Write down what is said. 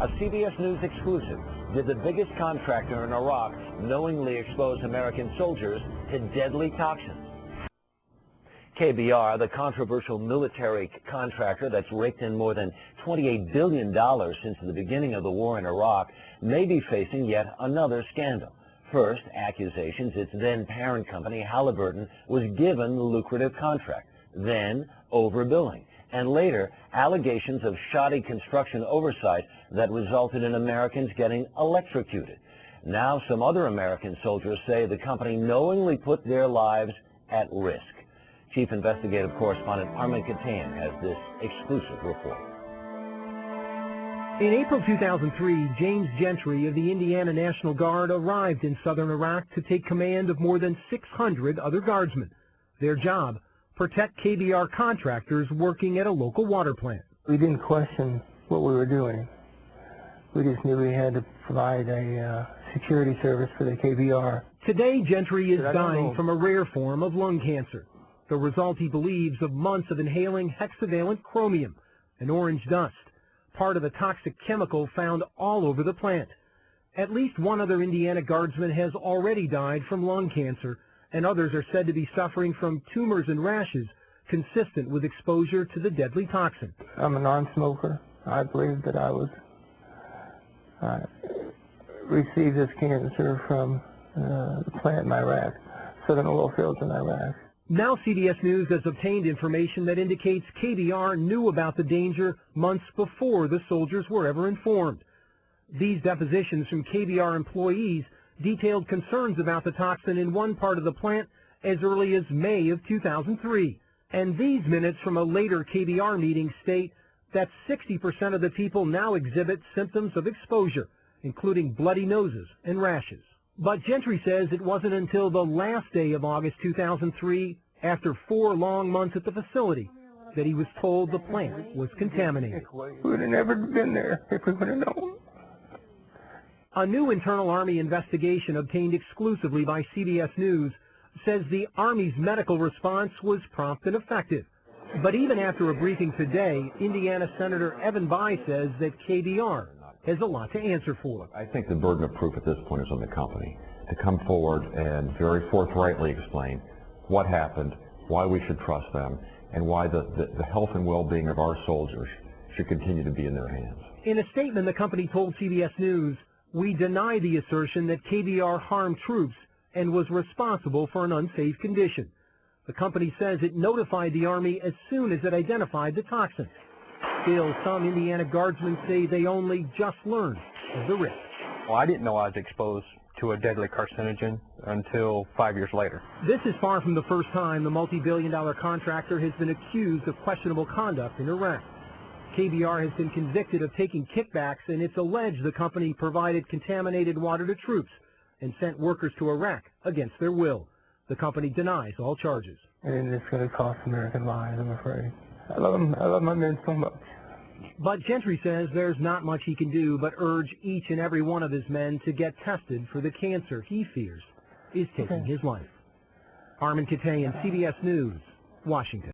A CBS News exclusive. Did the biggest contractor in Iraq knowingly expose American soldiers to deadly toxins? KBR, the controversial military contractor that's raked in more than $28 billion since the beginning of the war in Iraq, may be facing yet another scandal. First, accusations its then parent company, Halliburton, was given the lucrative contract. Then, overbilling. And later, allegations of shoddy construction oversight that resulted in Americans getting electrocuted. Now, some other American soldiers say the company knowingly put their lives at risk. Chief Investigative Correspondent Armin Katayan has this exclusive report. In April 2003, James Gentry of the Indiana National Guard arrived in southern Iraq to take command of more than 600 other guardsmen. Their job, protect KBR contractors working at a local water plant. We didn't question what we were doing. We just knew we had to provide a security service for the KBR. Today, Gentry is dying from a rare form of lung cancer. The result, he believes, of months of inhaling hexavalent chromium, an orange dust, part of a toxic chemical found all over the plant. At least one other Indiana guardsman has already died from lung cancer, and others are said to be suffering from tumors and rashes consistent with exposure to the deadly toxin. I'm a non-smoker. I believe that I received this cancer from the plant in Iraq, southern oil fields in Iraq. Now CBS News has obtained information that indicates KBR knew about the danger months before the soldiers were ever informed. These depositions from KBR employees detailed concerns about the toxin in one part of the plant as early as May of 2003. And these minutes from a later KBR meeting state that 60% of the people now exhibit symptoms of exposure, including bloody noses and rashes. But Gentry says it wasn't until the last day of August 2003, after 4 long months at the facility, that he was told the plant was contaminated. We would have never been there if we would have known. A new internal Army investigation obtained exclusively by CBS News says the Army's medical response was prompt and effective. But even after a briefing today, Indiana Senator Evan Bayh says that KBR has a lot to answer for. I think the burden of proof at this point is on the company to come forward and very forthrightly explain what happened, why we should trust them, and why the health and well-being of our soldiers should continue to be in their hands. In a statement, the company told CBS News, "We deny the assertion that KBR harmed troops and was responsible for an unsafe condition." The company says it notified the Army as soon as it identified the toxin. Still, some Indiana guardsmen say they only just learned of the risk. Well, I didn't know I was exposed to a deadly carcinogen until 5 years later. This is far from the first time the multi-billion-dollar contractor has been accused of questionable conduct in Iraq. KBR has been convicted of taking kickbacks, and it's alleged the company provided contaminated water to troops and sent workers to Iraq against their will. The company denies all charges. And it's going to cost American lives, I'm afraid. I love my men so much. But Gentry says there's not much he can do but urge each and every one of his men to get tested for the cancer he fears is taking his life. Armin Katayan, CBS News, Washington.